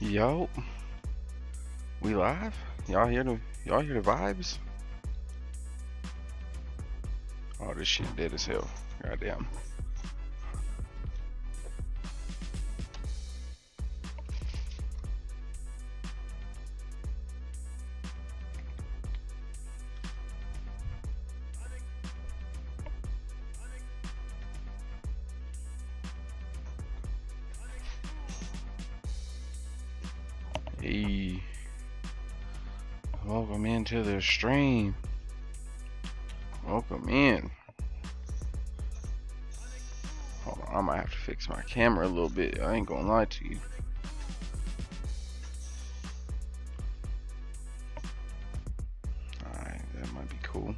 Yo, we live? Y'all hear the vibes? Oh, this shit dead as hell. Goddamn. Hey, welcome into the stream. Welcome in. Hold on, I might have to fix my camera a little bit. I ain't gonna lie to you. Alright, that might be cool.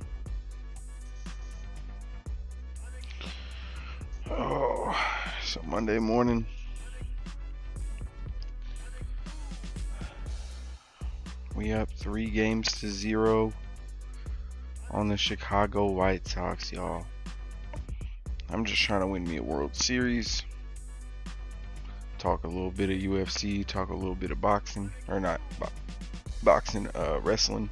Oh, so Monday morning. We up 3-0 on the Chicago White Sox, y'all. I'm just trying to win me a World Series. Talk a little bit of UFC, talk a little bit of boxing, or not boxing, wrestling.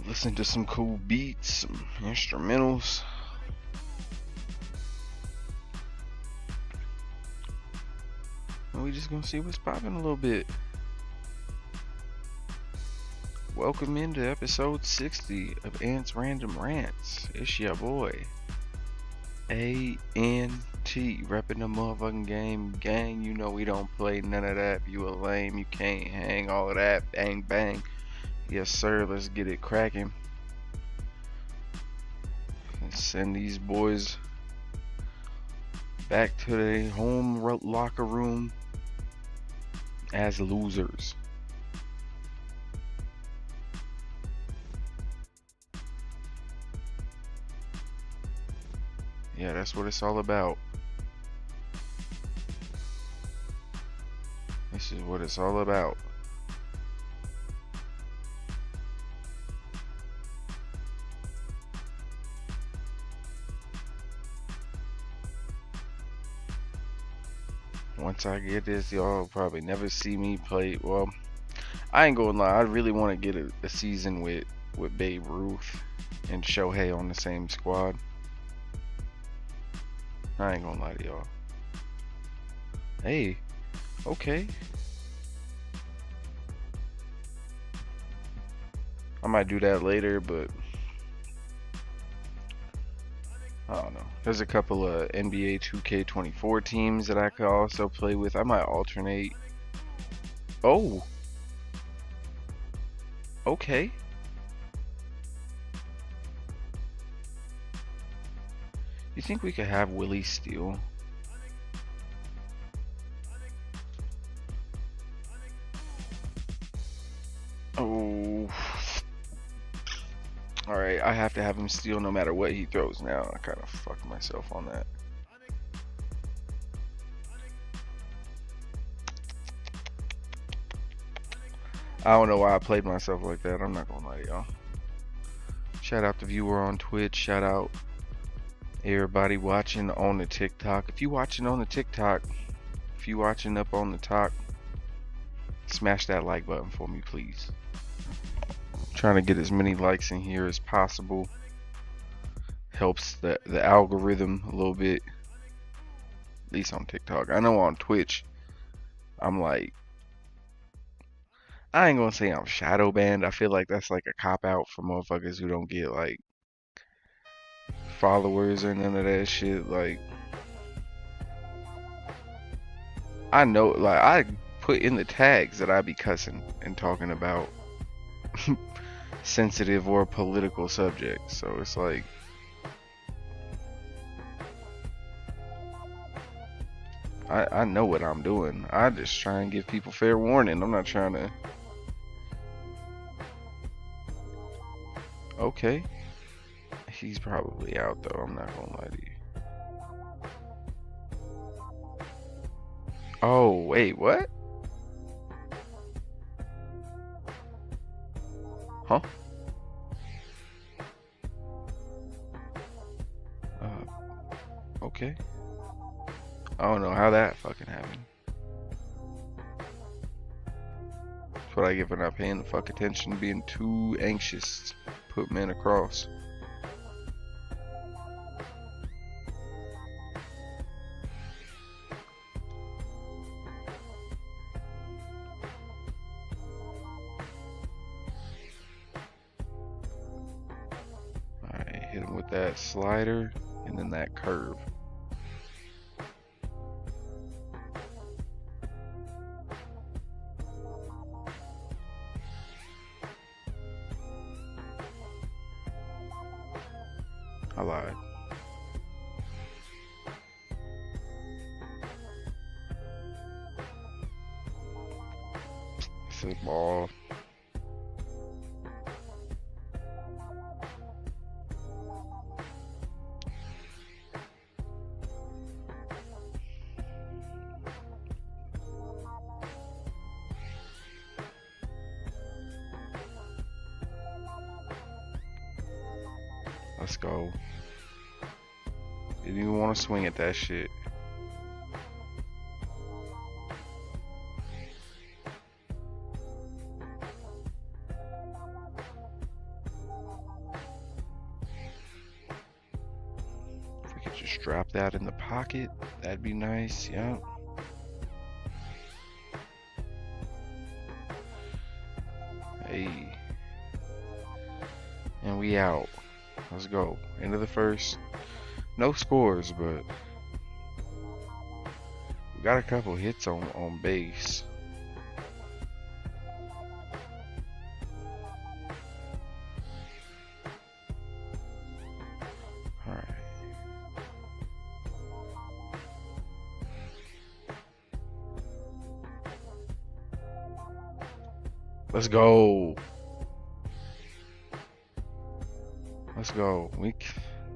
Listen to some cool beats, some instrumentals. And we just gonna see what's popping a little bit. Welcome into episode 60 of Ant's Random Rants. It's your boy, ANT, repping the motherfucking game. Gang, you know we don't play none of that. You a lame, you can't hang all of that. Bang, bang. Yes, sir, let's get it cracking. Let's send these boys back to their home locker room as losers. Yeah, that's what it's all about. This is what it's all about. Once I get this, y'all probably never see me play. Well, I ain't gonna lie, I really want to get a season with Babe Ruth and Shohei on the same squad. I ain't gonna lie to y'all. Hey, okay. I might do that later, but I don't know. There's a couple of NBA 2K24 teams that I could also play with. I might alternate. Oh. Okay. You think we could have Willie Steele? Oh. Alright, I have to have him steal no matter what he throws now. I kind of fucked myself on that. I don't know why I played myself like that. I'm not gonna lie to y'all. Shout out the viewer on Twitch. Shout out everybody watching on the TikTok. If you watching on the TikTok, if you watching up on the top, smash that like button for me, please. Trying to get as many likes in here as possible. Helps the algorithm a little bit. At least on TikTok. I know on Twitch, I'm like, I ain't gonna say I'm shadow banned. I feel like that's like a cop out for motherfuckers who don't get like followers or none of that shit. Like, I know, like, I put in the tags that I be cussing and talking about sensitive or political subjects. So it's like, I know what I'm doing. I just try and give people fair warning. I'm not trying to. Okay. He's probably out though. I'm not gonna lie to you. Oh, wait, what? Huh? Okay. I don't know how that fucking happened. That's what I get for not paying the fuck attention, being too anxious to put men across. Alright, hit him with that slider and then that curve. I lied. It's a ball. Let's go. Didn't even want to swing at that shit. If we could just drop that in the pocket, that'd be nice. Yeah. Hey. And we out. Let's go. End of the first. No scores, but we got a couple hits on base. Alright. Let's go. Let's go.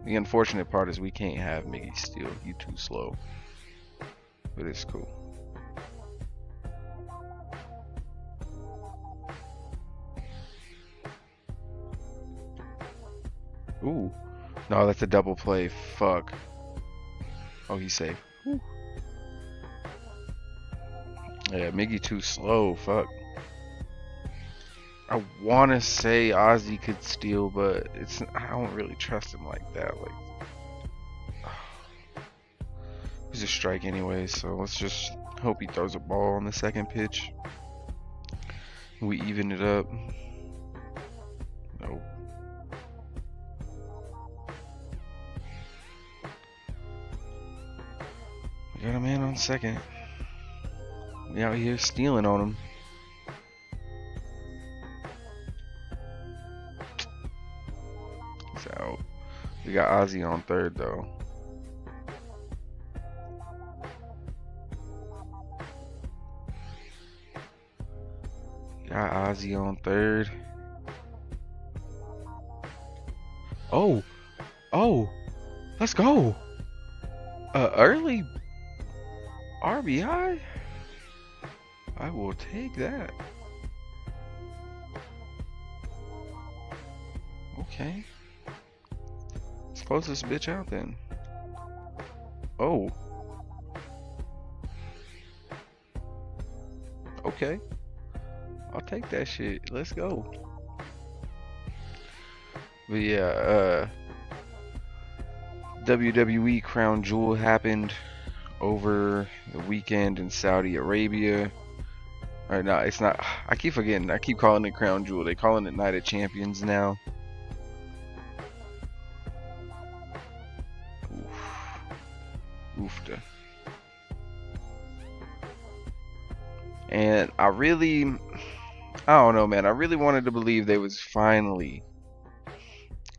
The unfortunate part is we can't have Miggy steal. You too slow. But it's cool. Ooh. No, that's a double play. Fuck. Oh, he's safe. Whew. Yeah, Miggy too slow. Fuck. I want to say Ozzy could steal, but I don't really trust him like that. Like, it was a strike anyway, so let's just hope he throws a ball on the second pitch. We even it up. Nope. We got a man on second. We out here stealing on him. He's out. We got Ozzy on third though. Got Ozzy on third. Oh, let's go. Early RBI. I will take that. Okay. Let's close this bitch out then. Oh. Okay. I'll take that shit. Let's go. But yeah, WWE Crown Jewel happened over the weekend in Saudi Arabia. Or no, it's not. I keep forgetting. I keep calling it Crown Jewel. They calling it Night of Champions now. Oofta. And I don't know, man. I really wanted to believe they was finally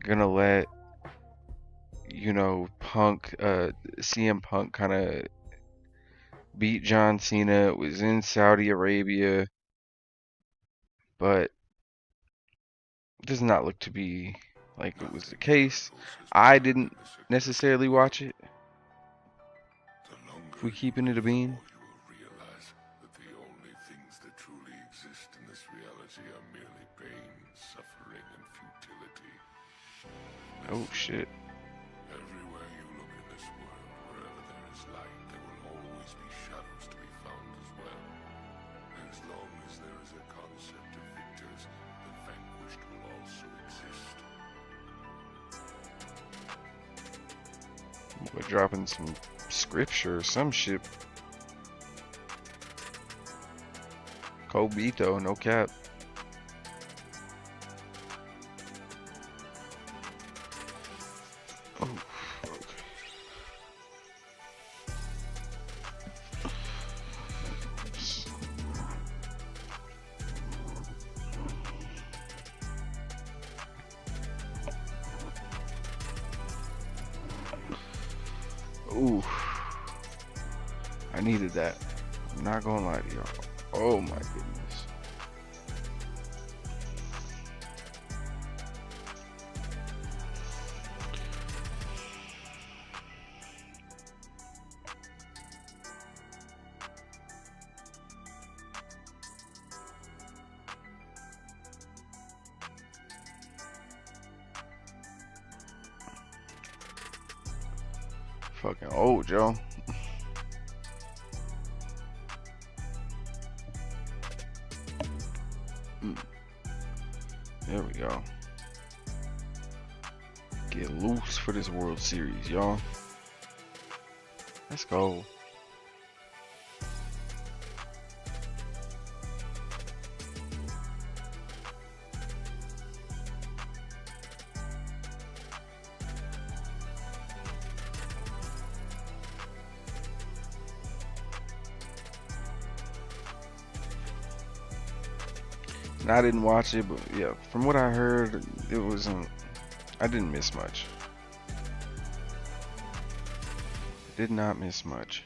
gonna let, Punk, CM Punk kind of beat John Cena. It was in Saudi Arabia, but it does not look to be like it was the case. I didn't necessarily watch it. If we keeping it a bean. Oh shit. Everywhere you look in this world, We're dropping some scripture or some shit. Kobito, no cap. Oh, ooh, I needed that. I'm not gonna lie to y'all. Oh my goodness. Fucking old, Joe. There we go. Get loose for this World Series, y'all. Let's go. And I didn't watch it, but yeah, from what I heard, it wasn't. I didn't miss much. Did not miss much.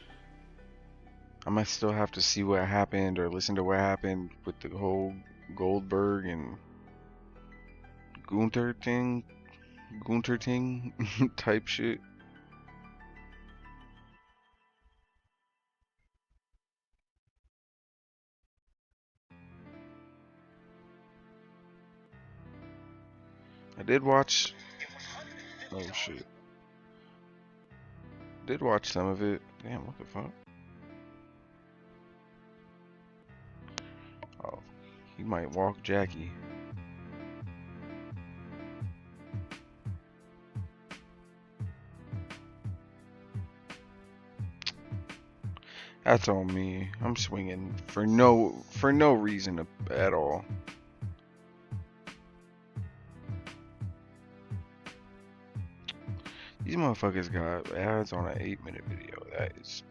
I might still have to see what happened or listen to what happened with the whole Goldberg and Gunther thing type shit. I did watch. Oh shit. Did watch some of it. Damn, what the fuck? Oh, he might walk Jackie. That's on me. I'm swinging for no reason at all. These motherfuckers got ads on an 8-minute video.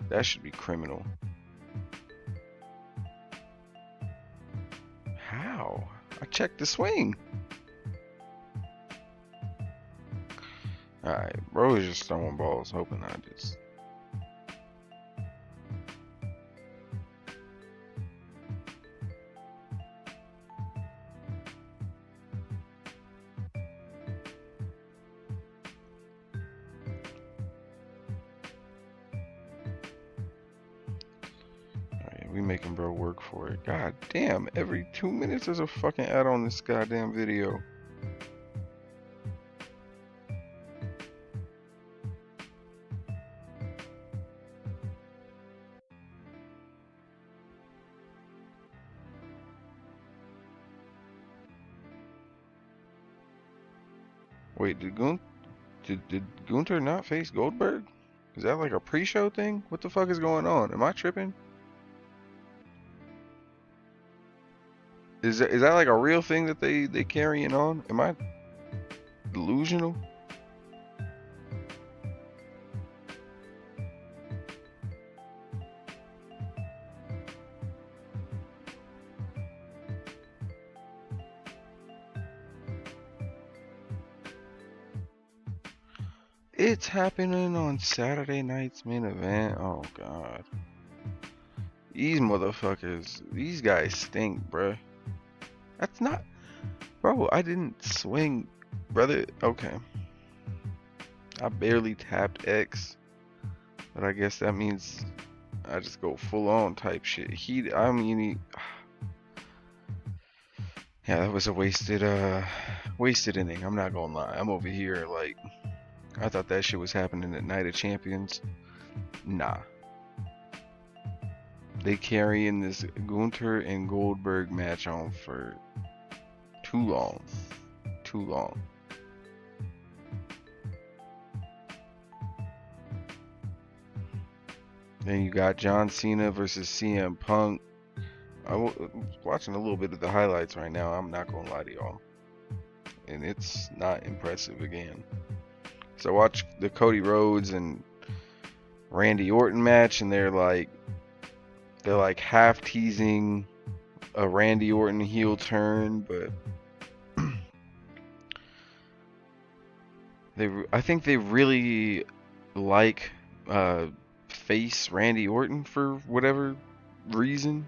That should be criminal. How? I checked the swing. Alright, bro is just throwing balls, hoping I just. We making bro work for it. God damn, every 2 minutes there's a fucking ad on this goddamn video. Wait, did Gunther not face Goldberg? Is that like a pre-show thing? What the fuck is going on? Am I tripping? Is that like a real thing that they carrying on? Am I delusional? It's happening on Saturday night's main event. Oh god. These motherfuckers, these guys stink, bruh. That's not, bro, I didn't swing, brother. Okay. I barely tapped X, but I guess that means I just go full on type shit. Yeah, that was a wasted inning. I'm not gonna lie. I'm over here like, I thought that shit was happening at Night of Champions. Nah. They carrying this Gunther and Goldberg match on for too long. Too long. Then you got John Cena versus CM Punk. I'm watching a little bit of the highlights right now. I'm not gonna lie to y'all, and it's not impressive again. So watch the Cody Rhodes and Randy Orton match, and they're like half teasing a Randy Orton heel turn, but I think they really like face Randy Orton for whatever reason.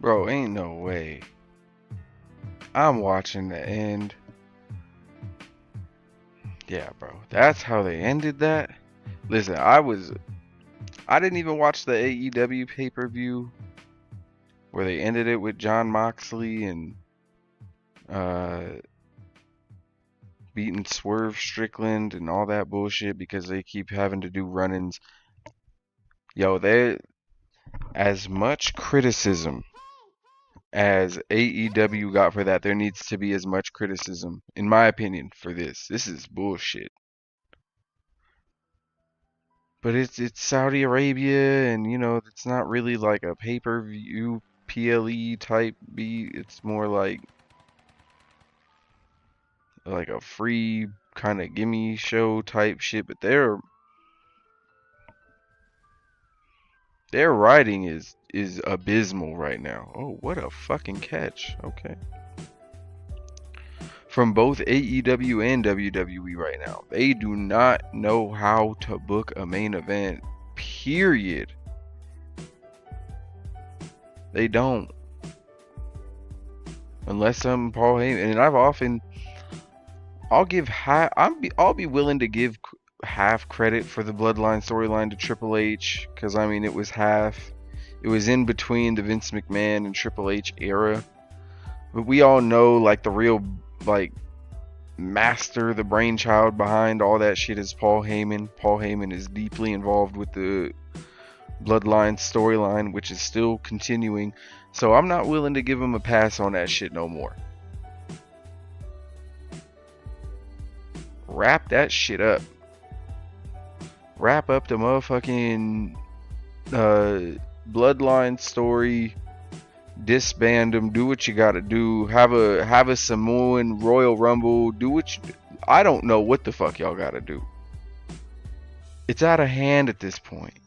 Bro, ain't no way. I'm watching the end. Yeah, bro. That's how they ended that. Listen, I didn't even watch the AEW pay-per-view where they ended it with Jon Moxley and beating Swerve Strickland and all that bullshit because they keep having to do run-ins. Yo, they as much criticism as AEW got for that, there needs to be as much criticism, in my opinion, for this. This is bullshit. But it's Saudi Arabia, and you know it's not really like a pay-per-view PLE type beat. It's more like a free kind of gimme show type shit. But their writing is abysmal right now. Oh, what a fucking catch. Okay. From both AEW and WWE right now. They do not know how to book a main event. Period. They don't. Unless I'm Paul Heyman, and I'll be willing to give half credit for the Bloodline storyline to Triple H, because I mean it was in between the Vince McMahon and Triple H era, but we all know like the real master, the brainchild behind all that shit is Paul Heyman. Paul Heyman is deeply involved with the Bloodline storyline, which is still continuing, so I'm not willing to give him a pass on that shit no more. Wrap that shit up. Wrap up the motherfucking Bloodline story. Disband them. Do what you gotta do. Have a Samoan Royal Rumble. Do what I don't know what the fuck y'all gotta do. It's out of hand at this point.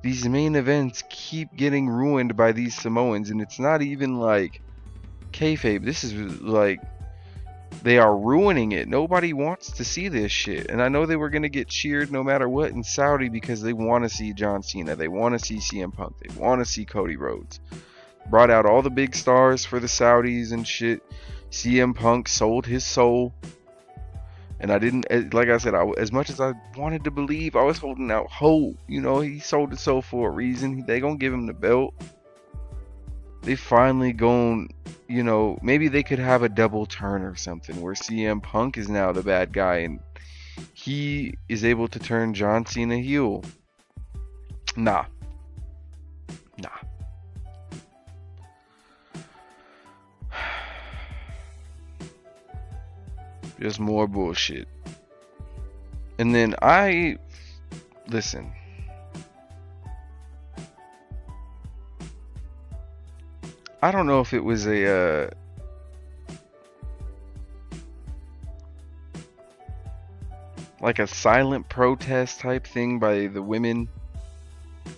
These main events keep getting ruined by these Samoans, and it's not even like kayfabe. This is like they are ruining it. Nobody wants to see this shit, and I know they were gonna get cheered no matter what in Saudi because they want to see John Cena, they want to see CM Punk, they want to see Cody Rhodes. Brought out all the big stars for the Saudis and shit. CM Punk sold his soul, and I didn't, like I said, as much as I wanted to believe, I was holding out hope. You know, he sold his soul for a reason. They gonna give him the belt. They finally gone, you know, maybe they could have a double turn or something where CM Punk is now the bad guy and he is able to turn John Cena heel. Nah. Just more bullshit. And then listen. I don't know if it was like a silent protest type thing by the women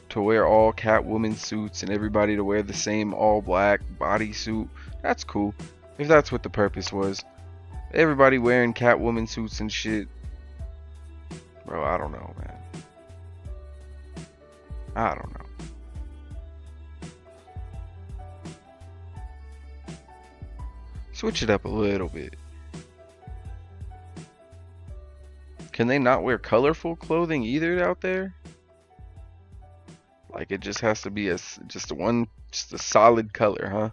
to wear all Catwoman suits and everybody to wear the same all black bodysuit. That's cool if that's what the purpose was. Everybody wearing Catwoman suits and shit. Bro, I don't know, man. I don't know. Switch it up a little bit. Can they not wear colorful clothing either out there? Like it just has to be just a solid color, huh?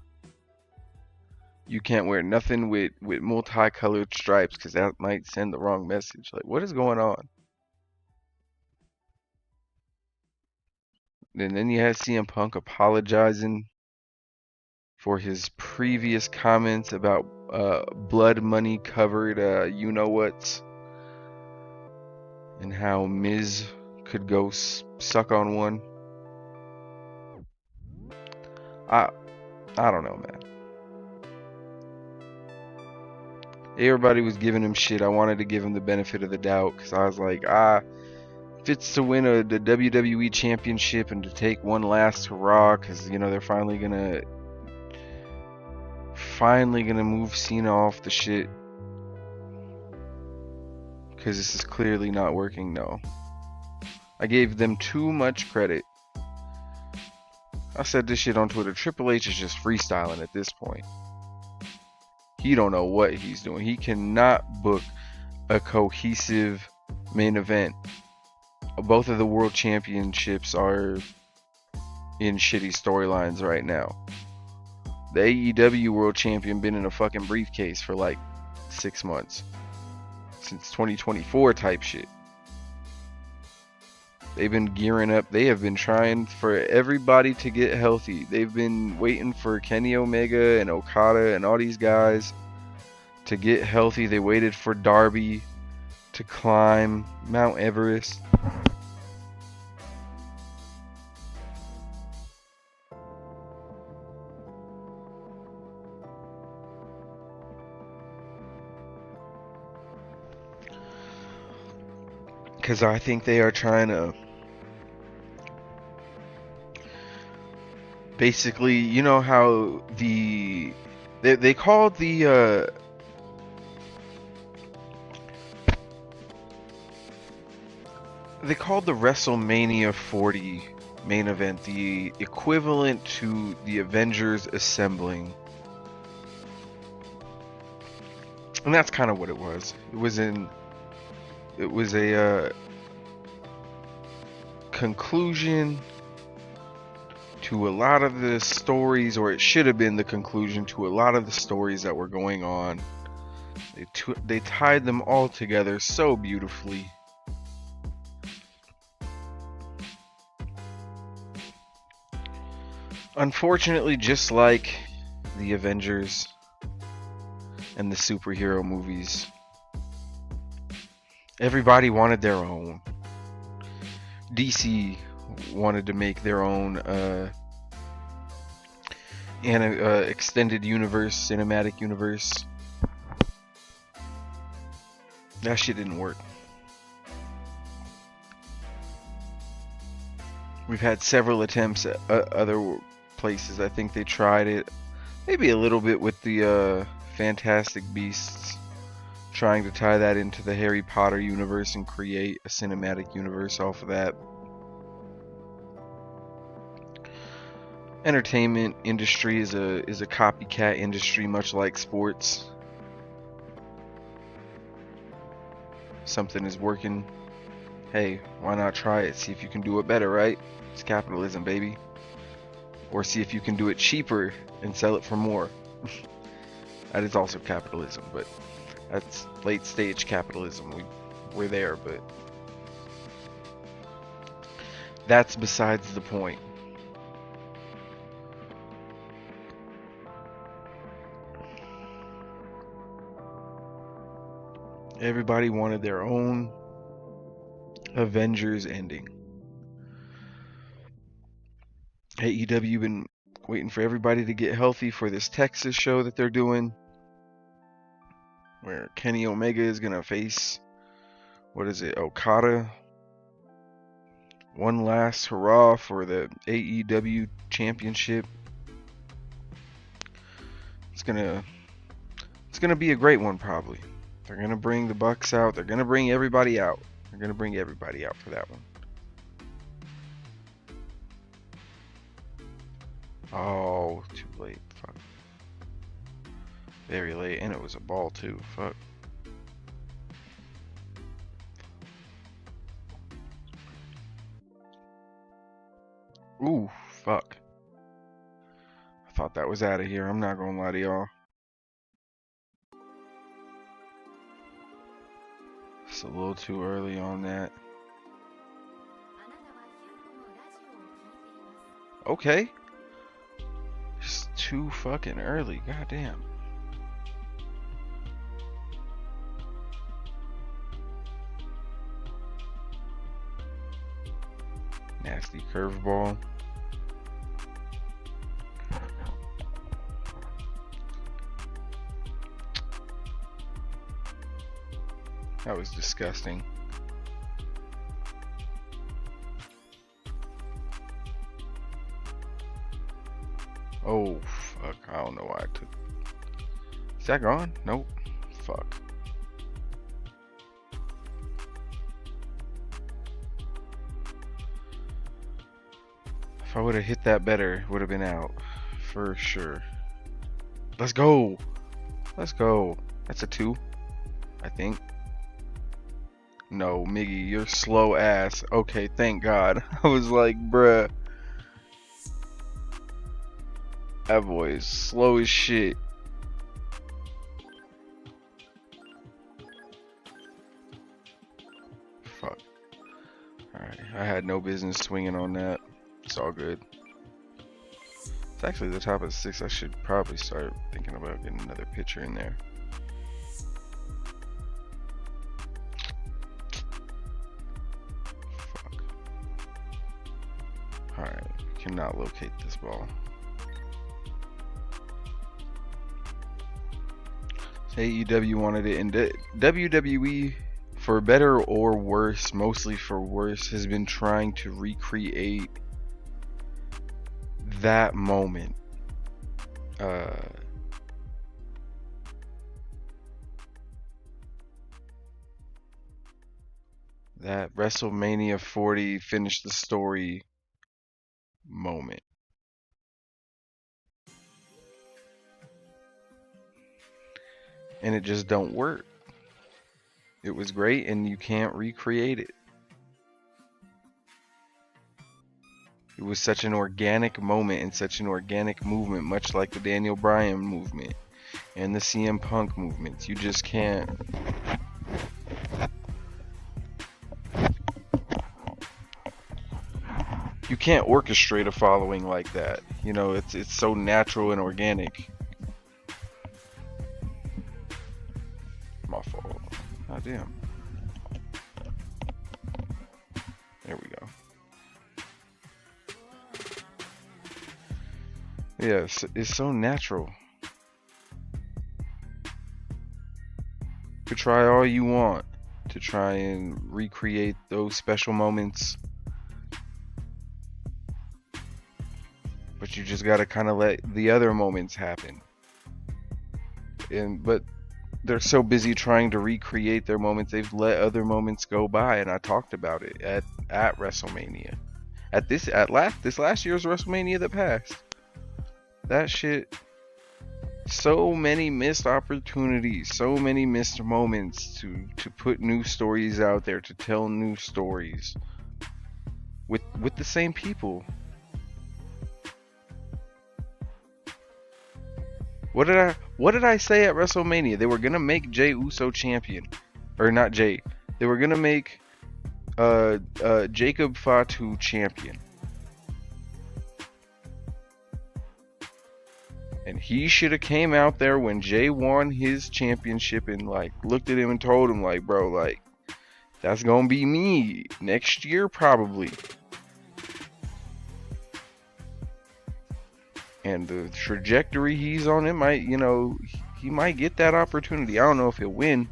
You can't wear nothing with multicolored stripes because that might send the wrong message. Like, what is going on? And then you had CM Punk apologizing for his previous comments about blood money covered you know what's, and how Miz could go suck on one. I don't know, man. Everybody was giving him shit. I wanted to give him the benefit of the doubt because I was like, if it's to win the WWE Championship and to take one last hurrah, because you know they're finally gonna move Cena off the shit, because this is clearly not working. No, I gave them too much credit. I said this shit on Twitter. Triple H is just freestyling at this point. He don't know what he's doing. He cannot book a cohesive main event. Both of the world championships are in shitty storylines right now. The AEW world champion been in a fucking briefcase for like 6 months. Since 2024 type shit. They've been gearing up. They have been trying for everybody to get healthy. They've been waiting for Kenny Omega and Okada and all these guys to get healthy. They waited for Darby to climb Mount Everest. Because I think they are trying to basically, you know how they called the WrestleMania 40 main event the equivalent to the Avengers assembling. And that's kind of what it was. It was a conclusion to a lot of the stories, or it should have been the conclusion to a lot of the stories that were going on. They tied them all together so beautifully. Unfortunately, just like the Avengers and the superhero movies, everybody wanted their own. DC wanted to make their own extended universe, cinematic universe. That shit didn't work. We've had several attempts at other places. I think they tried it maybe a little bit with the Fantastic Beasts, trying to tie that into the Harry Potter universe and create a cinematic universe off of that. Entertainment industry is a copycat industry, much like sports. Something is working, hey, why not try it? See if you can do it better, right? It's capitalism, baby. Or see if you can do it cheaper and sell it for more. That is also capitalism, but that's late stage capitalism. We're there, but that's besides the point. Everybody wanted their own Avengers ending. AEW been waiting for everybody to get healthy for this Texas show that they're doing, where Kenny Omega is gonna face, what is it, Okada. One last hurrah for the AEW championship. It's gonna be a great one, probably. They're gonna bring the Bucks out. They're gonna bring everybody out. They're They're gonna bring everybody out for that one. Oh, too late. Fuck. Very late, and it was a ball too. Fuck. Ooh, fuck. I thought that was out of here. I'm not gonna lie to y'all. It's a little too early on that. Okay. It's too fucking early. Goddamn. Nasty curveball. That was disgusting. Oh, fuck. I don't know why I took... Is that gone? Nope. Fuck. If I would have hit that better, it would have been out. For sure. Let's go. Let's go. That's a 2, I think. No, Miggy, you're slow ass. Okay, thank God. I was like, bruh. That boy is slow as shit. Fuck. Alright, I had no business swinging on that. It's all good. It's actually the top of the 6th. I should probably start thinking about getting another pitcher in there. Fuck. Alright, cannot locate this ball. AEW wanted it, and WWE, for better or worse, mostly for worse, has been trying to recreate that moment. That WrestleMania 40 finish the story moment. And it just don't work. It was great and you can't recreate it. It was such an organic moment and such an organic movement, much like the Daniel Bryan movement and the CM Punk movements. You just can't. You can't orchestrate a following like that. You know, it's so natural and organic. My fault. Oh damn. There we go. Yeah, it's so natural. You could try all you want to try and recreate those special moments, but you just gotta kind of let the other moments happen. But they're so busy trying to recreate their moments, they've let other moments go by, and I talked about it at WrestleMania, this last year's WrestleMania that passed. That shit, so many missed opportunities, so many missed moments to put new stories out there, to tell new stories with the same people. What did I say at WrestleMania? They were gonna make Jey Uso champion, or not Jey. They were gonna make Jacob Fatu champion, and he should have came out there when Jey won his championship and like looked at him and told him like, bro, like that's gonna be me next year probably. And the trajectory he's on, it might, you know, he might get that opportunity. I don't know if he'll win,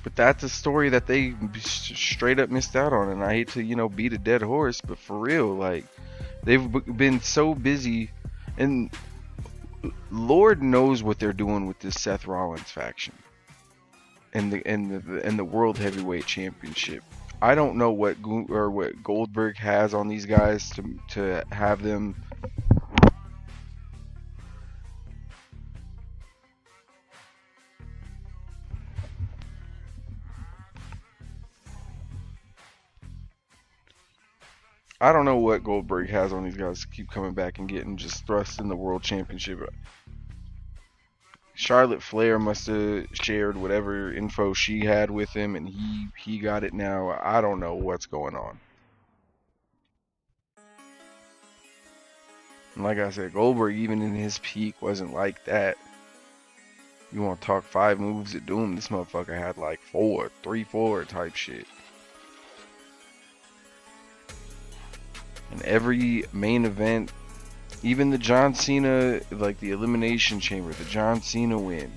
but that's a story that they straight up missed out on. And I hate to, you know, beat a dead horse, but for real, like they've been so busy, and Lord knows what they're doing with this Seth Rollins faction. and the World Heavyweight Championship. I don't know what what Goldberg has on these guys to have them. I don't know what Goldberg has on these guys to keep coming back and getting just thrust in the World Championship. Charlotte Flair must have shared whatever info she had with him, and he got it now. I don't know what's going on. And like I said, Goldberg, even in his peak, wasn't like that. You want to talk 5 moves of doom? This motherfucker had like 3-4 type shit. And every main event, even the John Cena, like the Elimination Chamber, the John Cena win.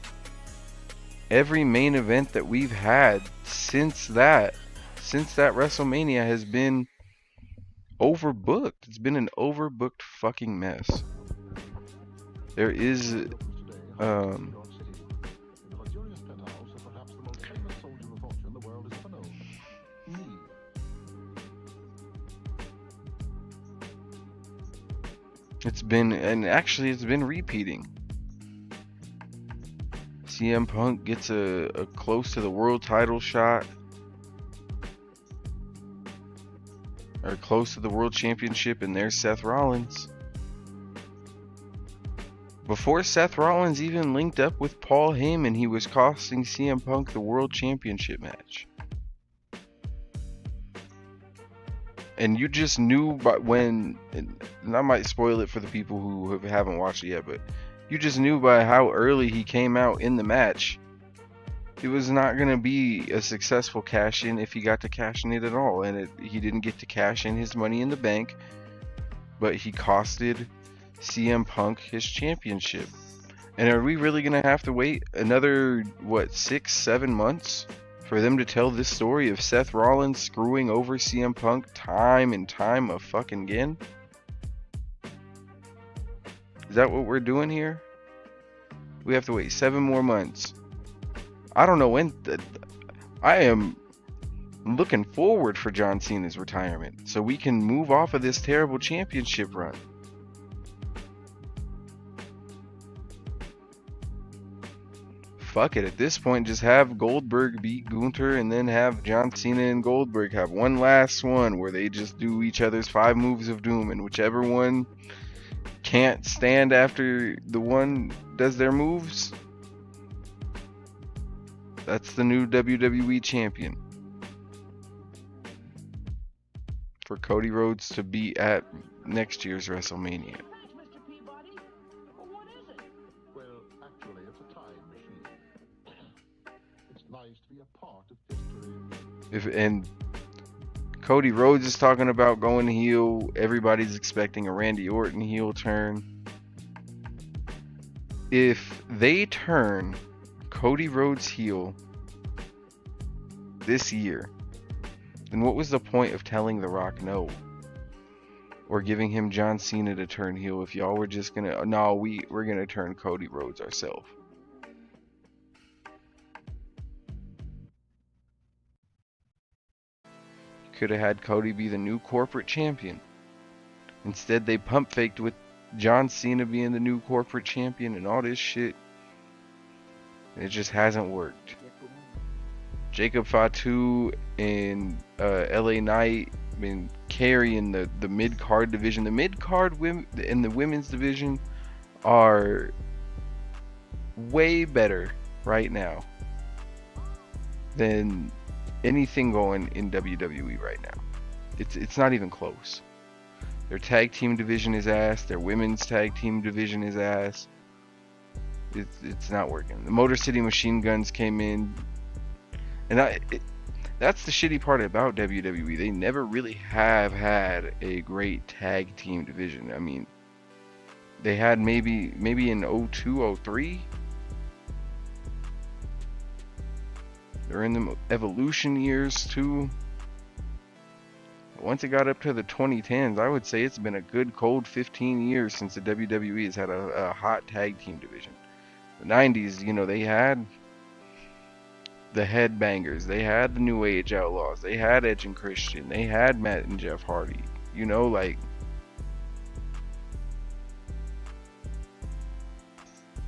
Every main event that we've had since that WrestleMania has been overbooked. It's been an overbooked fucking mess. There is it's been repeating. CM Punk gets a close to the world title shot, or close to the world championship, and there's Seth Rollins. Before Seth Rollins even linked up with Paul Heyman, he was costing CM Punk the world championship match. And you just knew and I might spoil it for the people who haven't watched it yet, but you just knew by how early he came out in the match, it was not going to be a successful cash-in if he got to cash in it at all. And he didn't get to cash in his Money in the Bank, but he costed CM Punk his championship. And are we really going to have to wait another, 6-7 months for them to tell this story of Seth Rollins screwing over CM Punk time and time of fucking again? Is that what we're doing here? We have to wait 7 more months. I don't know when. I am looking forward for John Cena's retirement so we can move off of this terrible championship run. Fuck it, at this point, just have Goldberg beat Gunther and then have John Cena and Goldberg have one last one where they just do each other's 5 moves of doom, and whichever one can't stand after the one does their moves, that's the new WWE champion. For Cody Rhodes to be at next year's WrestleMania. And Cody Rhodes is talking about going heel. Everybody's expecting a Randy Orton heel turn. If they turn Cody Rhodes heel this year, then what was the point of telling The Rock no? Or giving him John Cena to turn heel if y'all were just gonna, no, we're gonna turn Cody Rhodes ourselves. Could have had Cody be the new corporate champion. Instead, they pump faked with John Cena being the new corporate champion and all this shit. It just hasn't worked. Jacob Fatu and LA Knight been carrying the mid-card division. The mid-card women in the women's division are way better right now than anything going in WWE right now. It's not even close. Their tag team division is ass. Their women's tag team division is ass. It's not working. The Motor City Machine Guns came in, and that's the shitty part about WWE. They never really have had a great tag team division. I mean, they had maybe in 02, 03. They're in the Evolution years too. Once it got up to the 2010s, I would say it's been a good cold 15 years since the WWE has had a hot tag team division. The 90s, they had the headbangers. They had the New Age Outlaws. They had Edge and Christian. They had Matt and Jeff Hardy. You know, like,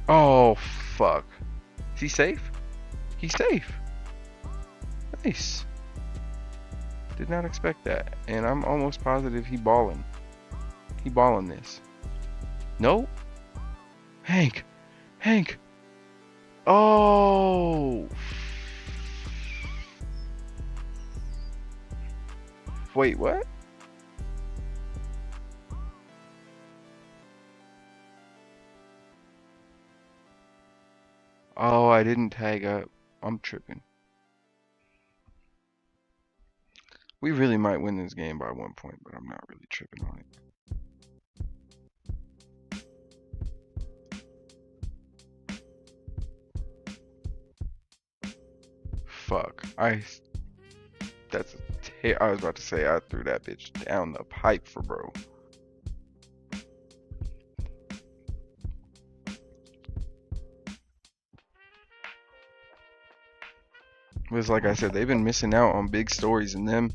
oh fuck. Is he safe? He's safe. Nice. Did not expect that. And I'm almost positive he balling. He balling this. No? Hank. Hank. Oh. Wait, what? Oh, I didn't tag up. I'm tripping. We really might win this game by 1 point, but I'm not really tripping on it. Fuck. I was about to say I threw that bitch down the pipe for bro. It was like I said, they've been missing out on big stories, and them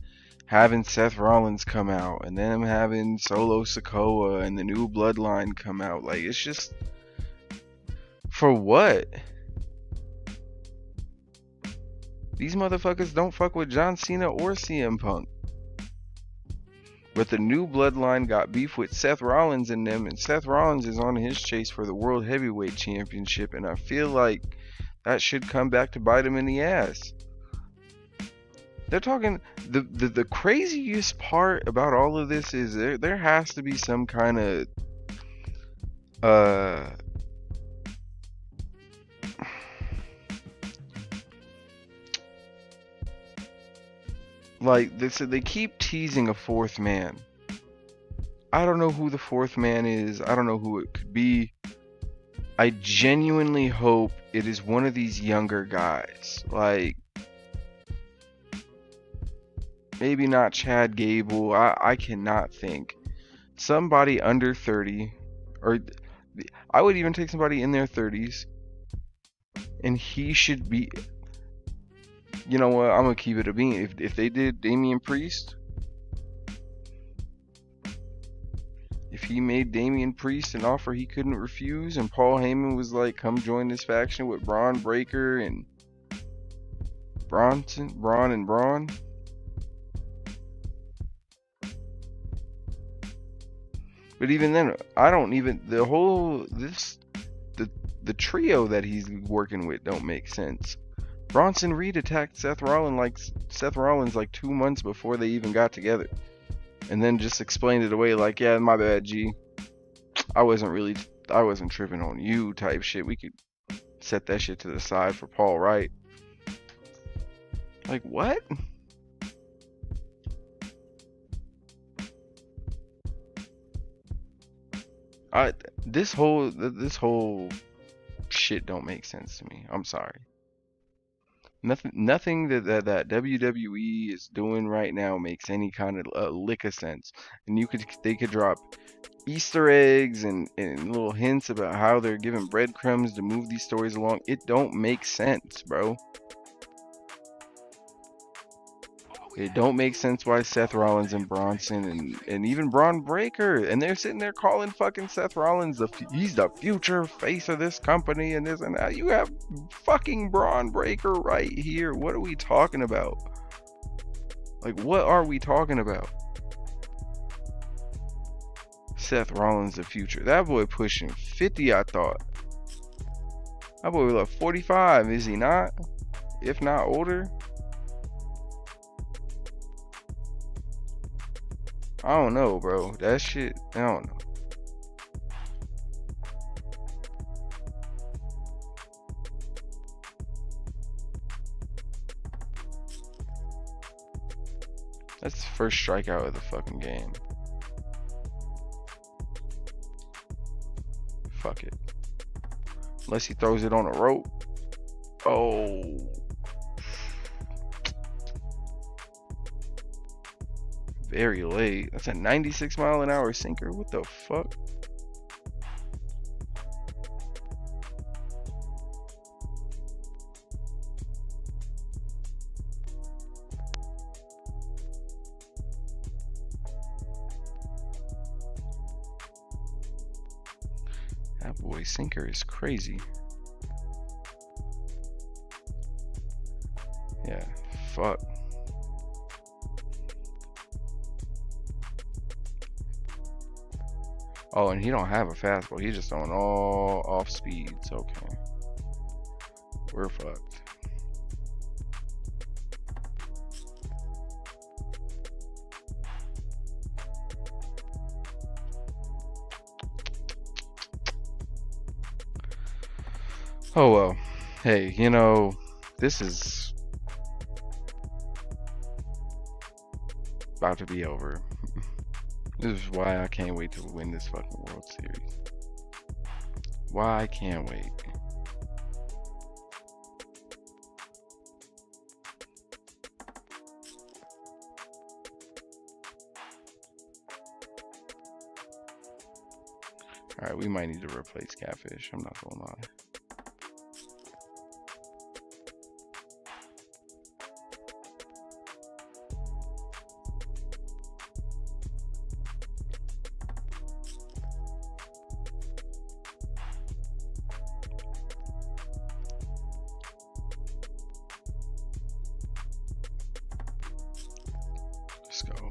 having Seth Rollins come out, and them having Solo Sikoa and the new Bloodline come out. Like, it's just, for what? These motherfuckers don't fuck with John Cena or CM Punk. But the new Bloodline got beef with Seth Rollins and them, and Seth Rollins is on his chase for the World Heavyweight Championship, and I feel like that should come back to bite him in the ass. They're talking, the craziest part about all of this is there has to be some kind of like they keep teasing a fourth man. I don't know who the fourth man is. I don't know who it could be. I genuinely hope it is one of these younger guys. Like, maybe not Chad Gable. I cannot think. Somebody under 30. Or I would even take somebody in their 30s. And he should be... You know what? I'm going to keep it a bean. If they did Damian Priest... If he made Damian Priest an offer he couldn't refuse, and Paul Heyman was like, come join this faction with Braun Breaker and Braun. But even then, I don't even, the trio that he's working with don't make sense. Bronson Reed attacked Seth Rollins like 2 months before they even got together. And then just explained it away like, yeah, my bad, G. I wasn't tripping on you type shit. We could set that shit to the side for Paul Wright. Like, what? This whole shit don't make sense to me. I'm sorry. Nothing that WWE is doing right now makes any kind of lick of sense. And they could drop Easter eggs and little hints about how they're giving breadcrumbs to move these stories along. It don't make sense, bro. It don't make sense why Seth Rollins and Bronson and even Braun Breaker, and they're sitting there calling fucking Seth Rollins he's the future face of this company and this and that. You have fucking Braun Breaker right here. What are we talking about? Like, what are we talking about? Seth Rollins the future. That boy pushing 50, I thought. That boy was like 45, is he not? If not older. I don't know, bro. That shit, I don't know. That's the first strikeout of the fucking game. Fuck it. Unless he throws it on a rope. Oh. Very late. That's a 96-mile-an-hour sinker. What the fuck? That boy's sinker is crazy. Yeah, fuck. Oh, and he don't have a fastball. He's just on all off speeds. Okay. We're fucked. Oh well. Hey, you know, this is about to be over. This is why I can't wait to win this fucking World Series. Why I can't wait. Alright, we might need to replace Catfish. I'm not gonna lie. Let's go.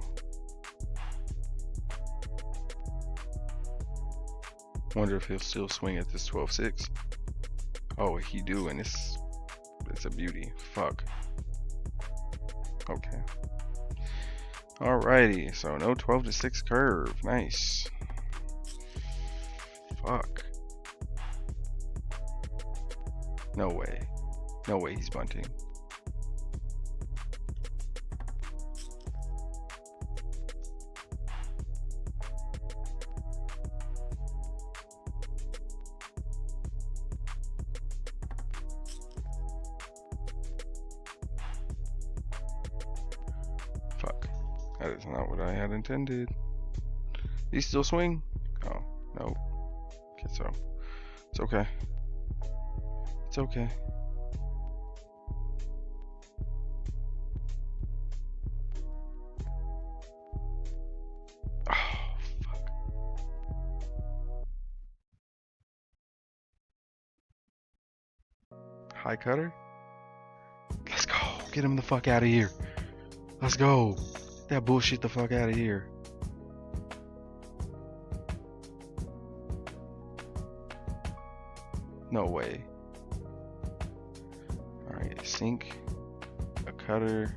Wonder if he'll still swing at this 12-6. Oh, he do, and it's a beauty. Fuck. Okay. Alrighty, so no 12-6 curve. Nice. Fuck. No way. No way he's bunting. Fuck. That is not what I had intended. He still swing? Oh, no. Okay, so. It's okay. It's okay. Oh, fuck. High cutter? Let's go. Get him the fuck out of here. Let's go. Get that bullshit the fuck out of here. No way. Alright, sink, a cutter,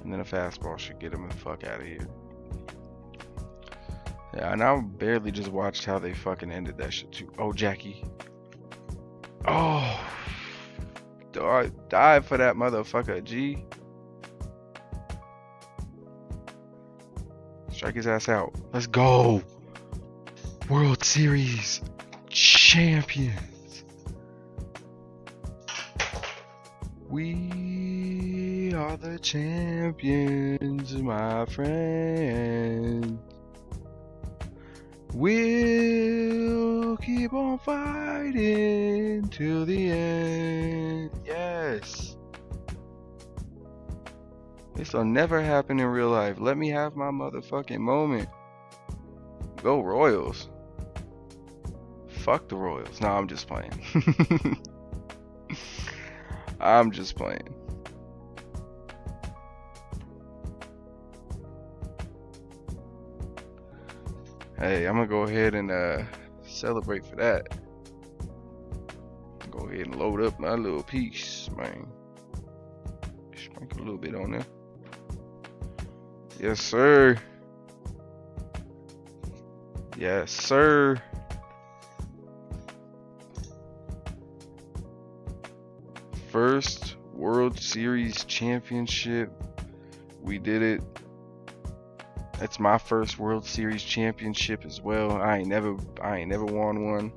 and then a fastball should get him the fuck out of here. Yeah, and I barely just watched how they fucking ended that shit too. Oh, Jackie. Oh. I died for that motherfucker, G. Strike his ass out. Let's go. World Series champions. We are the champions, my friend. We'll keep on fighting till the end. Yes. This'll never happen in real life. Let me have my motherfucking moment. Go Royals. Fuck the Royals. No, I'm just playing. I'm just playing. Hey, I'm gonna go ahead and celebrate for that. Go ahead and load up my little piece, man. Sprinkle a little bit on there. Yes, sir. Yes, sir. First World Series championship. We did it. That's my first World Series championship as well. I ain't never won one.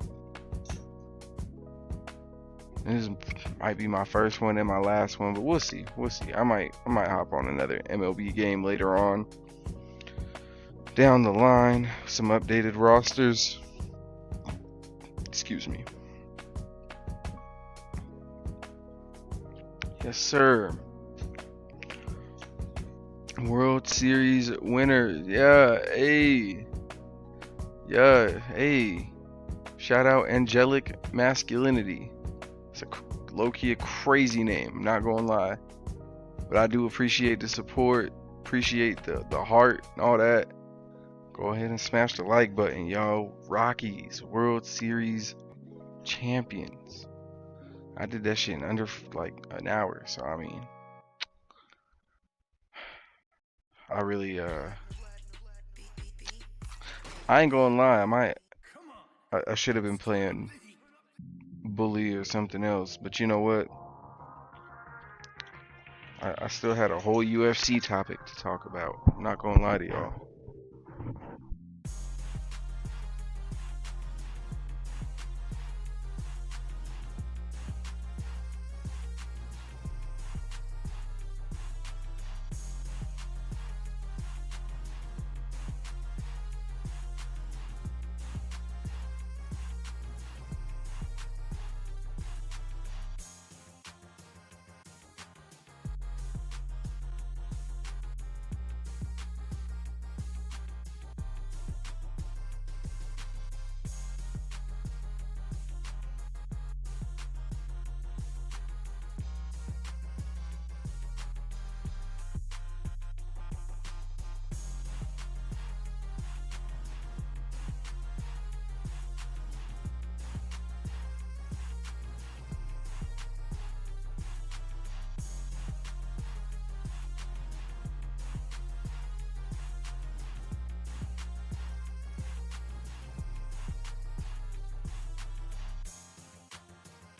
This might be my first one and my last one, but we'll see. We'll see. I might hop on another MLB game later on down the line. Some updated rosters. Excuse me. Yes, sir. World Series winner. Yeah, hey. Yeah, hey. Shout out Angelic Masculinity. It's a low-key a crazy name, I'm not gonna lie. But I do appreciate the support, appreciate the heart and all that. Go ahead and smash the like button, y'all. Rockies, World Series champions. I did that shit in under like an hour, so I mean, I really I ain't gonna lie, I should have been playing Bully or something else, but you know what? I still had a whole UFC topic to talk about. I'm not gonna lie to y'all.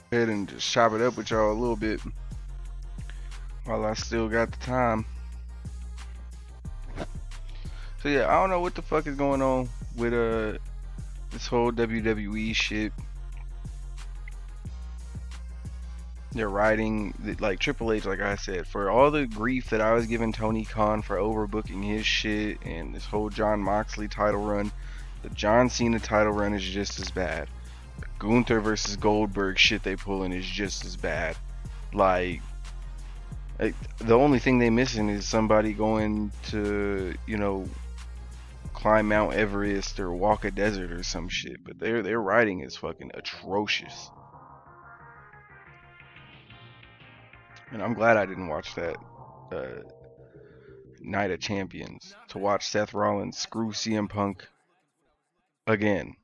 Go ahead and just chop it up with y'all a little bit while I still got the time. So yeah, I don't know what the fuck is going on with this whole WWE shit. They're writing like Triple H, like I said, for all the grief that I was giving Tony Khan for overbooking his shit and this whole Jon Moxley title run. The John Cena title run is just as bad. The Gunther versus Goldberg shit they pulling is just as bad. Like, the only thing they missing is somebody going to, you know, climb Mount Everest or walk a desert or some shit. But their writing is fucking atrocious. And I'm glad I didn't watch that Night of Champions to watch Seth Rollins screw CM Punk again.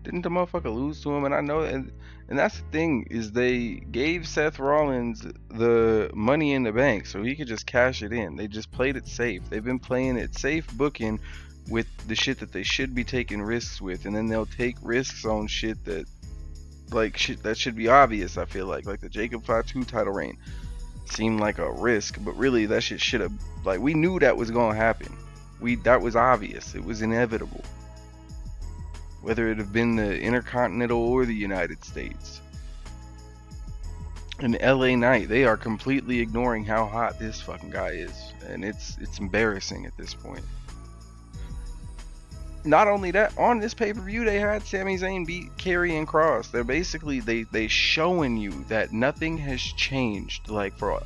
Didn't the motherfucker lose to him? And I know, and that's the thing, is they gave Seth Rollins the money in the bank so he could just cash it in. They just played it safe. They've been playing it safe booking with the shit that they should be taking risks with, and then they'll take risks on shit that, like, shit that should be obvious. I feel like the Jacob Fatu title reign seemed like a risk, but really that shit should have, like, we knew that was gonna happen. That was obvious. It was inevitable. Whether it have been the Intercontinental or the United States. And LA Knight, they are completely ignoring how hot this fucking guy is, and it's embarrassing at this point. Not only that, on this pay-per-view they had Sami Zayn beat Karrion Kross. They're basically they showing you that nothing has changed. Like, for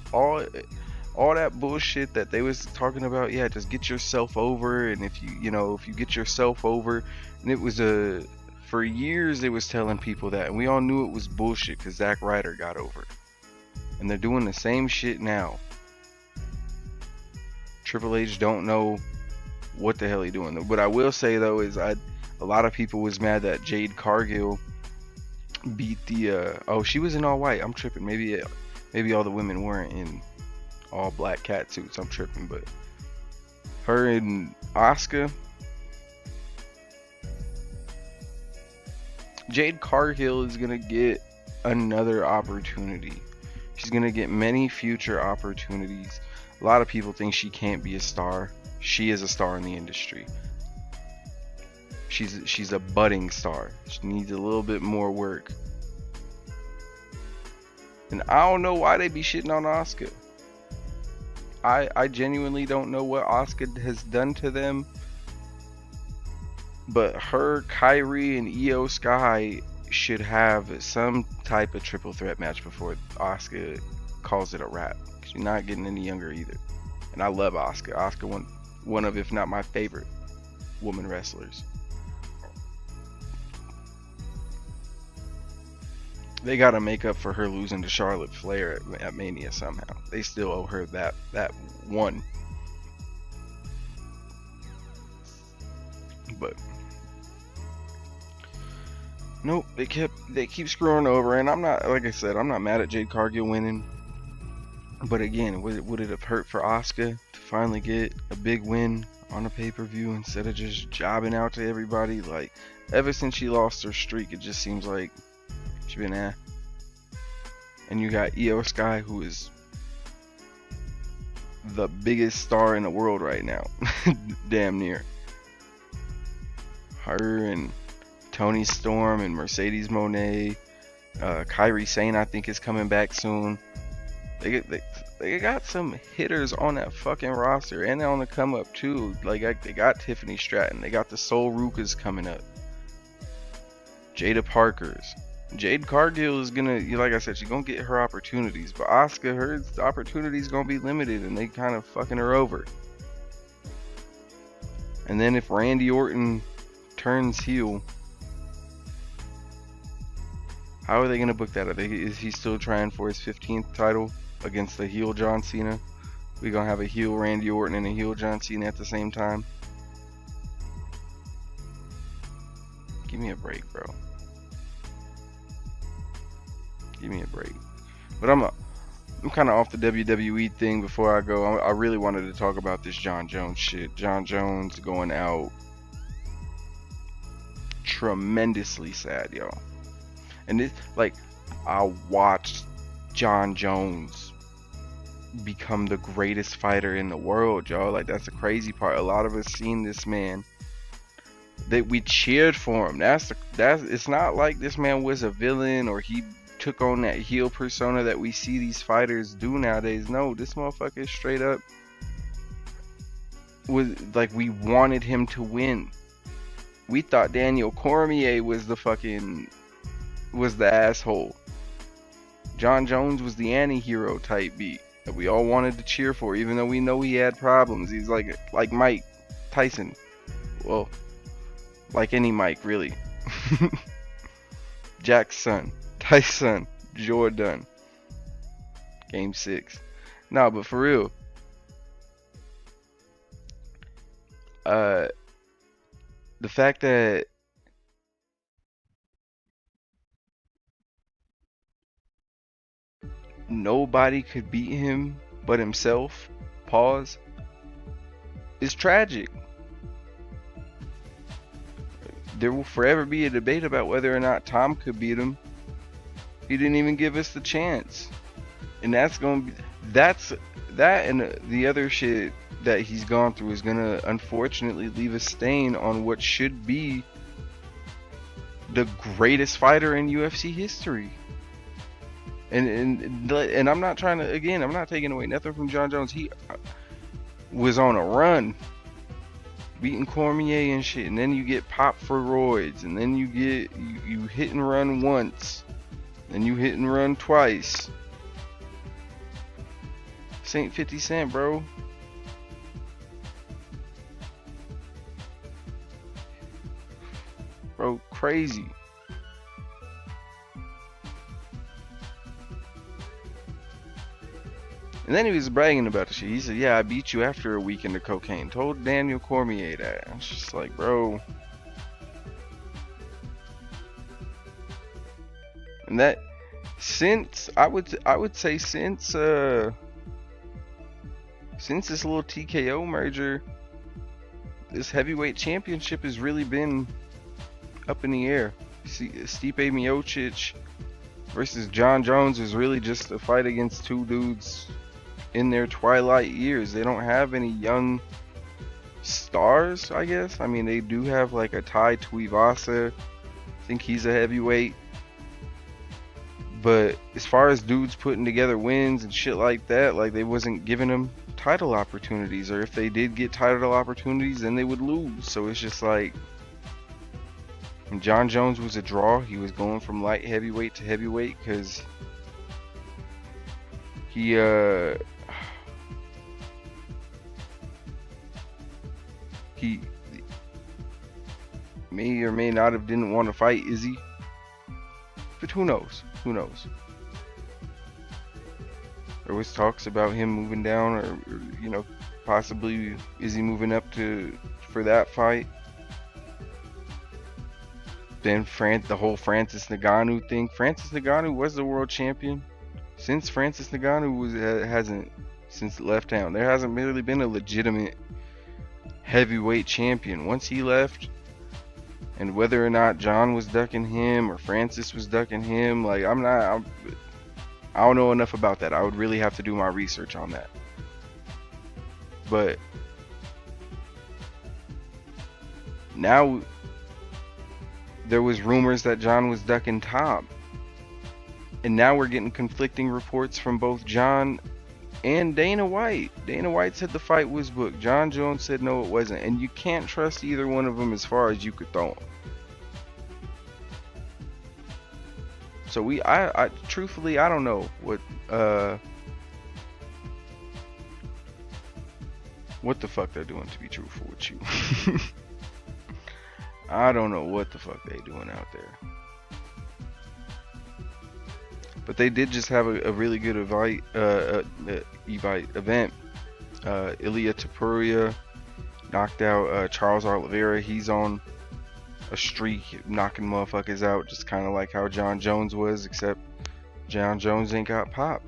all that bullshit that they was talking about, yeah, just get yourself over, and if you get yourself over, and it was for years they was telling people that, and we all knew it was bullshit because Zack Ryder got over, and they're doing the same shit now. Triple H don't know what the hell he doing. What I will say though is a lot of people was mad that Jade Cargill beat the oh, she was in all white. I'm tripping. Maybe all the women weren't in all black cat suits. I'm tripping, but her and Asuka. Jade Cargill is gonna get another opportunity. She's gonna get many future opportunities. A lot of people think she can't be a star. She is a star in the industry. She's a budding star. She needs a little bit more work. And I don't know why they be shitting on Asuka. I genuinely don't know what Asuka has done to them. But her, Kyrie, and Io Sky should have some type of triple threat match before Asuka calls it a wrap. She's not getting any younger either. And I love Asuka. Asuka one of, if not my favorite, woman wrestlers. They gotta make up for her losing to Charlotte Flair at Mania somehow. They still owe her that one. But nope, they keep screwing over, and I'm not, like I said, I'm not mad at Jade Cargill winning. But again, would it have hurt for Asuka to finally get a big win on a pay-per-view instead of just jobbing out to everybody? Like, ever since she lost her streak, it just seems like she's been And you got Io Sky, who is the biggest star in the world right now. Damn near. Her and Toni Storm and Mercedes Moné. Kairi Sane, I think, is coming back soon. They got some hitters on that fucking roster, and they're on the come up too. Like, they got Tiffany Stratton, they got the Soul Rukas coming up, Jada Parkers. Jade Cargill is gonna, like I said, she's gonna get her opportunities, but Asuka, her opportunities gonna be limited, and they kind of fucking her over. And then if Randy Orton turns heel, how are they gonna book that? Is he still trying for his 15th title against the heel John Cena? We gonna have a heel Randy Orton and a heel John Cena at the same time? Give me a break, bro. Give me a break. But I'm kind of off the WWE thing before I go. I really wanted to talk about this John Jones shit. John Jones going out. Tremendously sad, y'all. And it's like, I watched John Jones become the greatest fighter in the world, y'all. Like, that's the crazy part. A lot of us seen this man, that we cheered for him. That's it's not like this man was a villain or he took on that heel persona that we see these fighters do nowadays. No, this motherfucker straight up was like, we wanted him to win. We thought Daniel Cormier was the asshole. John Jones was the anti-hero type beat that we all wanted to cheer for, even though we know he had problems. He's like Mike Tyson. Well, like any Mike, really. Jack's son, Tyson, Jordan. Game 6. No, but for real. The fact that nobody could beat him but himself, pause, is tragic. There will forever be a debate about whether or not Tom could beat him. He didn't even give us the chance. And that's gonna be, that and the other shit that he's gone through is gonna unfortunately leave a stain on what should be the greatest fighter in UFC history. And I'm not trying to, again, I'm not taking away nothing from John Jones. He was on a run, beating Cormier and shit, and then you get popped for roids, and then you get you hit and run once, and you hit and run twice. This ain't 50 Cent, bro. Bro, crazy. And then he was bragging about the shit. He said, yeah, I beat you after a week into cocaine. Told Daniel Cormier that. I was just like, bro. And that, since, I would say since this little TKO merger, this heavyweight championship has really been up in the air. Stipe Miocic versus John Jones is really just a fight against two dudes in their twilight years. They don't have any young stars, I guess. I mean, they do have like a Tai Tuivasa. I think he's a heavyweight. But as far as dudes putting together wins and shit like that, like, they wasn't giving them title opportunities. Or if they did get title opportunities, then they would lose. So it's just like, when John Jones was a draw, he was going from light heavyweight to heavyweight because he may or may not have didn't want to fight Izzy, but who knows? Who knows? There was talks about him moving down, or you know, possibly is he moving up for that fight? Then the whole Francis Ngannou thing. Francis Ngannou was the world champion. Since Francis Ngannou hasn't since left town, there hasn't really been a legitimate heavyweight champion. Once he left, and whether or not John was ducking him or Francis was ducking him, like I don't know enough about that. I would really have to do my research on that. But now there was rumors that John was ducking Tom. And now we're getting conflicting reports from both John and Dana White. Dana White said the fight was booked. John Jones said no, it wasn't. And you can't trust either one of them as far as you could throw them. So I truthfully, I don't know what the fuck they're doing, to be truthful with you. I don't know what the fuck they doing out there. But they did just have a really good event. Ilia Topuria knocked out Charles Oliveira. He's on a streak, knocking motherfuckers out, just kind of like how John Jones was, except John Jones ain't got popped.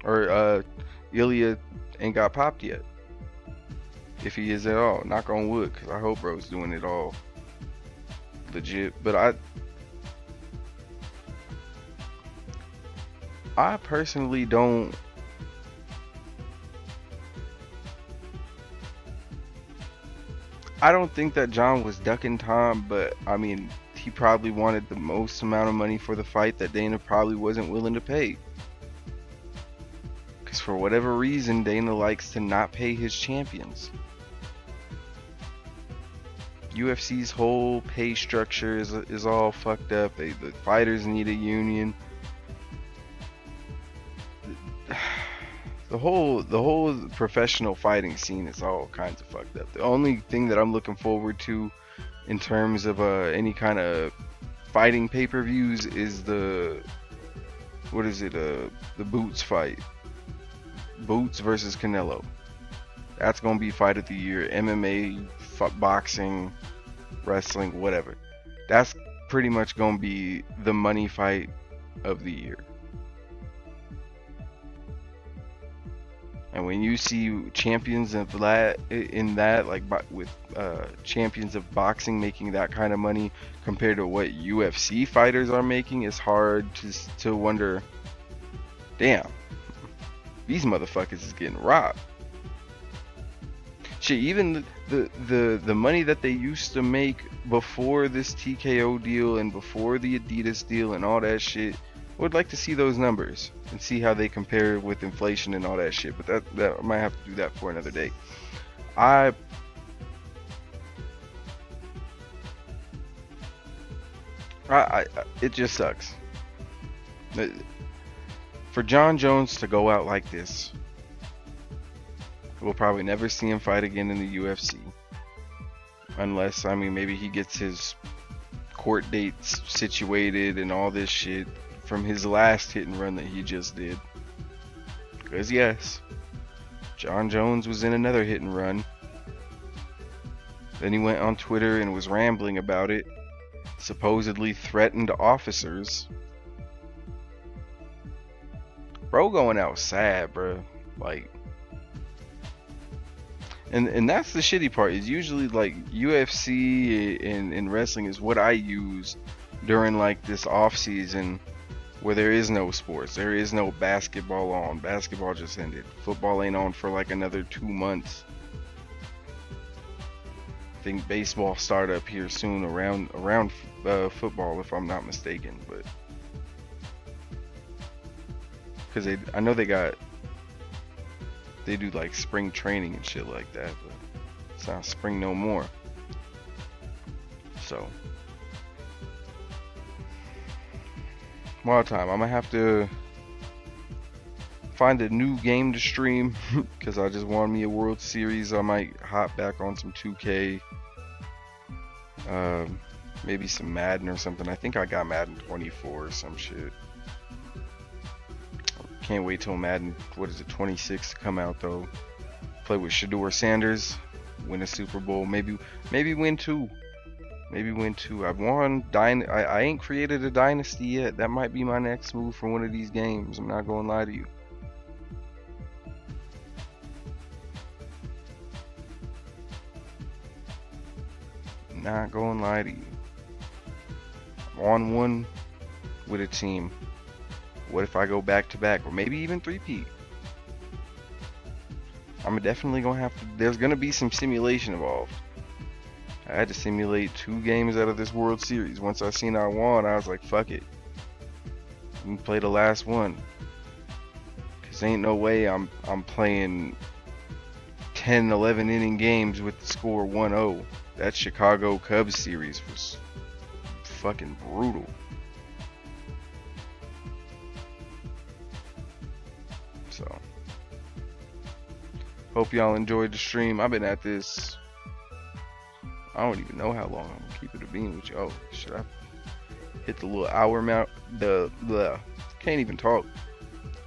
Or Ilia ain't got popped yet. If he is at all. Knock on wood, because I hope bro's doing it all legit. But I personally don't. I don't think that John was ducking Tom, but I mean, he probably wanted the most amount of money for the fight that Dana probably wasn't willing to pay. Because for whatever reason, Dana likes to not pay his champions. UFC's whole pay structure is all fucked up. The fighters need a union. The whole professional fighting scene is all kinds of fucked up. The only thing that I'm looking forward to in terms of any kind of fighting pay-per-views is the Boots fight. Boots versus Canelo. That's gonna be fight of the year. MMA, boxing, wrestling, whatever. That's pretty much gonna be the money fight of the year. And when you see champions of that, like with champions of boxing making that kind of money compared to what UFC fighters are making, it's hard to wonder, damn, these motherfuckers is getting robbed. Shit, even the money that they used to make before this TKO deal and before the Adidas deal and all that shit, I would like to see those numbers and see how they compare with inflation and all that shit. But that I might have to do that for another day. It just sucks for John Jones to go out like this. We'll probably never see him fight again in the UFC, unless, I mean, maybe he gets his court dates situated and all this shit from his last hit and run that he just did. Because yes, John Jones was in another hit and run. Then he went on Twitter and was rambling about it, supposedly threatened officers. Bro going out sad, bro. Like, and that's the shitty part, is usually like UFC and wrestling is what I use during like this off season where there is no sports. There is no basketball on. Basketball just ended. Football ain't on for like another 2 months. I think baseball start up here soon around football, if I'm not mistaken. But because I know they do like spring training and shit like that, but it's not spring no more. So wild time. I'm gonna have to find a new game to stream because I just won me a World Series. I might hop back on some 2K. Maybe some Madden or something. I think I got Madden 24 or some shit. Can't wait till Madden, what is it, 26 to come out though. Play with Shador Sanders, win a Super Bowl, maybe win two. Maybe win two. I've won. I ain't created a dynasty yet. That might be my next move for one of these games. I'm not gonna lie to you. Not gonna lie to you. I'm on one with a team. What if I go back to back, or maybe even three-peat? I'm definitely gonna have to. There's gonna be some simulation involved. I had to simulate 2 games out of this World Series. Once I seen I won, I was like, fuck it. We can play the last one. Cause ain't no way I'm playing 10, 11 inning games with the score 1-0. That Chicago Cubs series was fucking brutal. So, hope y'all enjoyed the stream. I've been at this, I don't even know how long. I'm gonna keep it a bean with you. Oh, should I hit the little hour mount? Can't even talk.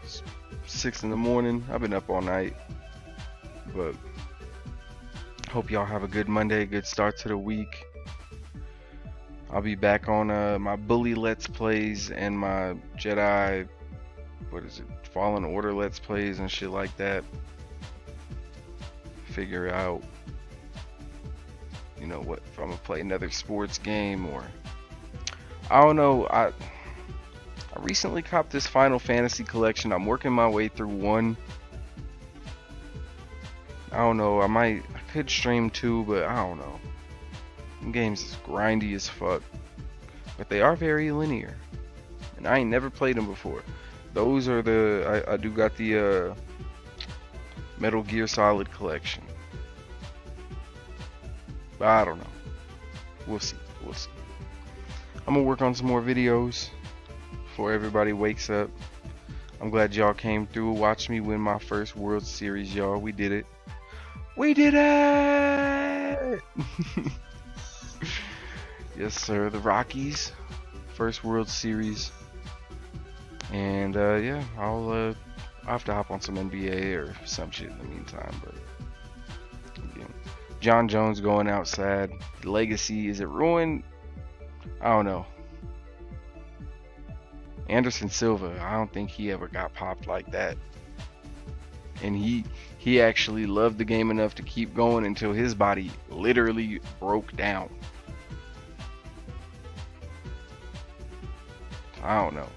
It's 6 in the morning. I've been up all night. But hope y'all have a good Monday, good start to the week. I'll be back on my Bully Let's Plays and my Jedi, Fallen Order Let's Plays and shit like that. Figure out, you know, what if I'm gonna play another sports game, or I don't know. I recently copped this Final Fantasy collection. I'm working my way through 1. I don't know. I could stream 2, but I don't know. Them games is grindy as fuck, but they are very linear, and I ain't never played them before. Those are I do got the Metal Gear Solid collection, but I don't know. We'll see. I'm gonna work on some more videos before everybody wakes up. I'm glad y'all came through, watched me win my first World Series, y'all. We did it. We did it! Yes, sir. The Rockies, first World Series. And yeah, I'll have to hop on some NBA or some shit in the meantime. But again, John Jones going out sad. Legacy, is it ruined? I don't know. Anderson Silva, I don't think he ever got popped like that. And he actually loved the game enough to keep going until his body literally broke down. I don't know.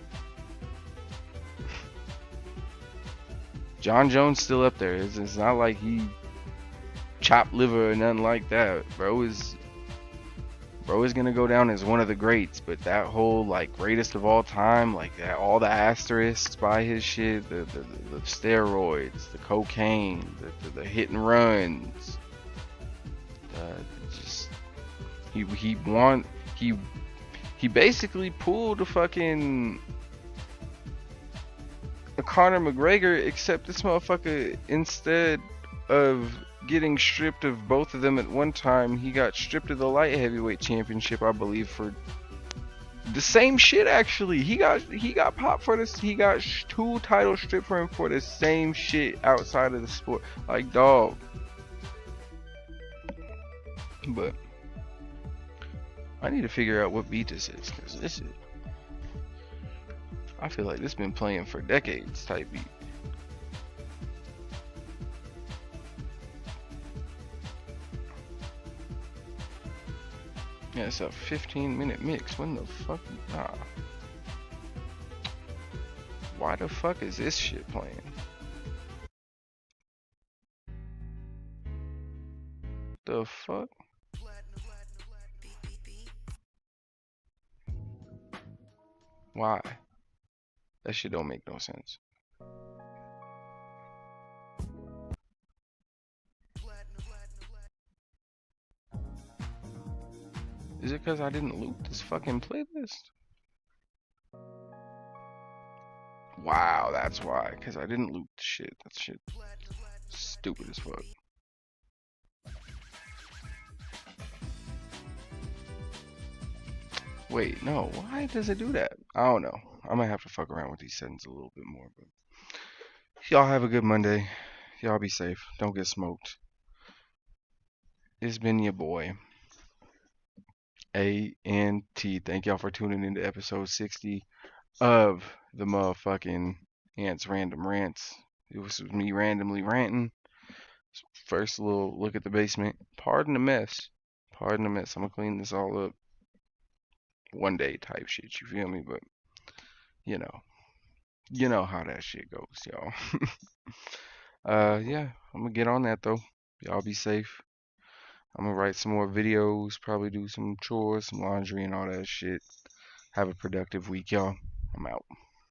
John Jones still up there. It's not like he chopped liver or nothing like that. Bro is gonna go down as one of the greats. But that whole like greatest of all time, like that, all the asterisks by his shit, the steroids, the cocaine, the hit and runs, just he basically pulled a fucking a Conor McGregor, except this motherfucker, instead of getting stripped of both of them at one time, he got stripped of the light heavyweight championship, I believe, for the same shit. Actually, he got popped for this. He got 2 titles stripped from him for the same shit outside of the sport. Like, dog. But I need to figure out what beat this is, because this is, I feel like this been playing for decades type beat. Yeah, it's a 15-minute mix. When the fuck? Nah. Why the fuck is this shit playing? The fuck? Why? That shit don't make no sense. Is it because I didn't loot this fucking playlist? Wow, that's why. Because I didn't loot the shit. That shit stupid as fuck. Wait, no. Why does it do that? I don't know. I might have to fuck around with these settings a little bit more. But y'all have a good Monday. Y'all be safe. Don't get smoked. It's been your boy, ANT. Thank y'all for tuning into episode 60 of the motherfucking Ants Random Rants. It was me randomly ranting. First little look at the basement. Pardon the mess. Pardon the mess. I'm gonna clean this all up one day type shit. You feel me? But you know, you know how that shit goes, y'all. Yeah, I'm gonna get on that though. Y'all be safe. I'm gonna write some more videos, probably do some chores, some laundry, and all that shit. Have a productive week, y'all. I'm out.